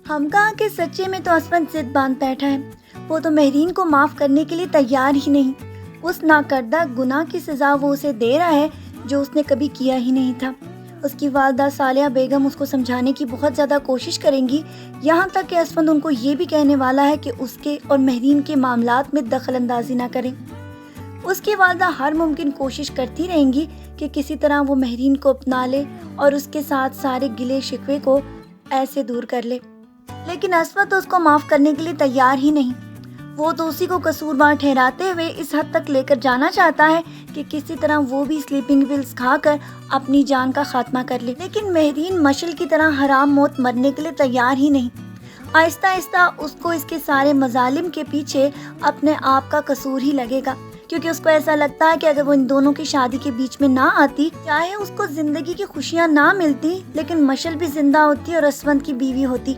ہم کہا کہ سچے میں تو اسود ضد باندھ بیٹھا ہے، وہ تو مہرین کو معاف کرنے کے لیے تیار ہی نہیں۔ اس ناکردہ گناہ کی سزا وہ اسے دے رہا ہے جو اس نے کبھی کیا ہی نہیں تھا۔ اس کی والدہ صالحہ بیگم اس کو سمجھانے کی بہت زیادہ کوشش کریں گی، یہاں تک کہ اسود ان کو یہ بھی کہنے والا ہے کہ اس کے اور مہرین کے معاملات میں دخل اندازی نہ کریں۔ اس کی والدہ ہر ممکن کوشش کرتی رہیں گی کہ کسی طرح وہ مہرین کو اپنا لے اور اس کے ساتھ سارے گلے شکوے کو ایسے دور کر لے، لیکن اسود تو اس کو معاف کرنے کے لیے تیار ہی نہیں۔ وہ تو اسی کو قصوروار ٹھہراتے ہوئے اس حد تک لے کر جانا چاہتا ہے کہ کسی طرح وہ بھی سلیپنگ پلز کھا کر اپنی جان کا خاتمہ کر لے، لیکن مہرین مشل کی طرح حرام موت مرنے کے لیے تیار ہی نہیں۔ آہستہ آہستہ اس کو اس کے سارے مظالم کے پیچھے اپنے آپ کا قصور ہی لگے گا، کیونکہ اس کو ایسا لگتا ہے کہ اگر وہ ان دونوں کی شادی کے بیچ میں نہ آتی، چاہے اس کو زندگی کی خوشیاں نہ ملتی، لیکن مشل بھی زندہ ہوتی اور اسود کی بیوی ہوتی۔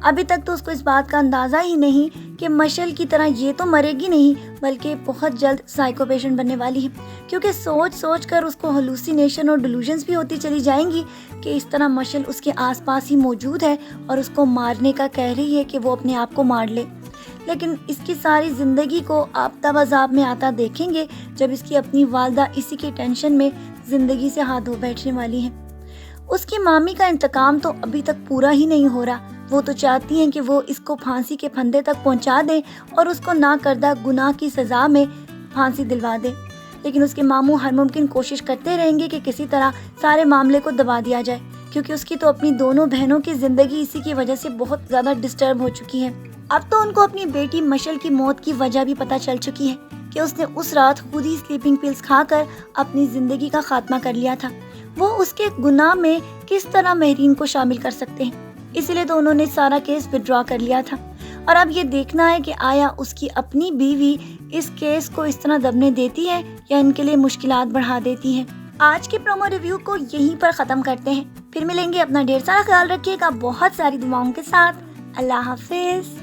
ابھی تک تو اس کو اس بات کا اندازہ ہی نہیں کہ مشل کی طرح یہ تو مرے گی نہیں، بلکہ بہت جلد سائیکو پیشنٹ بننے والی ہے، کیونکہ سوچ سوچ کر اس کو ہلوسینیشن اور ڈیلوژنز بھی ہوتی چلی جائیں گی کہ اس طرح مشل اس کے آس پاس ہی موجود ہے اور اس کو مارنے کا کہہ رہی ہے کہ وہ اپنے آپ کو مار لے۔ لیکن اس کی ساری زندگی کو آپ تب عذاب میں آتا دیکھیں گے جب اس کی اپنی والدہ اسی کی ٹینشن میں زندگی سے ہاتھ دھو بیٹھنے والی ہیں۔ اس کی مامی کا انتقام تو ابھی تک پورا ہی نہیں ہو رہا، وہ تو چاہتی ہیں کہ وہ اس کو پھانسی کے پھندے تک پہنچا دیں اور اس کو نہ کردہ گناہ کی سزا میں پھانسی دلوا دیں، لیکن اس کے ماموں ہر ممکن کوشش کرتے رہیں گے کہ کسی طرح سارے معاملے کو دبا دیا جائے، کیونکہ اس کی تو اپنی دونوں بہنوں کی زندگی اسی کی وجہ سے بہت زیادہ ڈسٹرب ہو چکی ہے۔ اب تو ان کو اپنی بیٹی مشل کی موت کی وجہ بھی پتہ چل چکی ہے کہ اس نے اس رات خود ہی سلیپنگ پلز کھا کر اپنی زندگی کا خاتمہ کر لیا تھا۔ وہ اس کے گناہ میں کس طرح مہرین کو شامل کر سکتے ہیں، اسی لیے تو انہوں نے سارا کیس وڈرا کر لیا تھا، اور اب یہ دیکھنا ہے کہ آیا اس کی اپنی بیوی اس کیس کو اس طرح دبنے دیتی ہے یا ان کے لیے مشکلات بڑھا دیتی ہے۔ آج کی پرومو ریویو کو یہیں پر ختم کرتے ہیں، پھر ملیں گے۔ اپنا ڈھیر سارا خیال رکھیے گا بہت ساری دعاؤں کے ساتھ۔ اللہ حافظ۔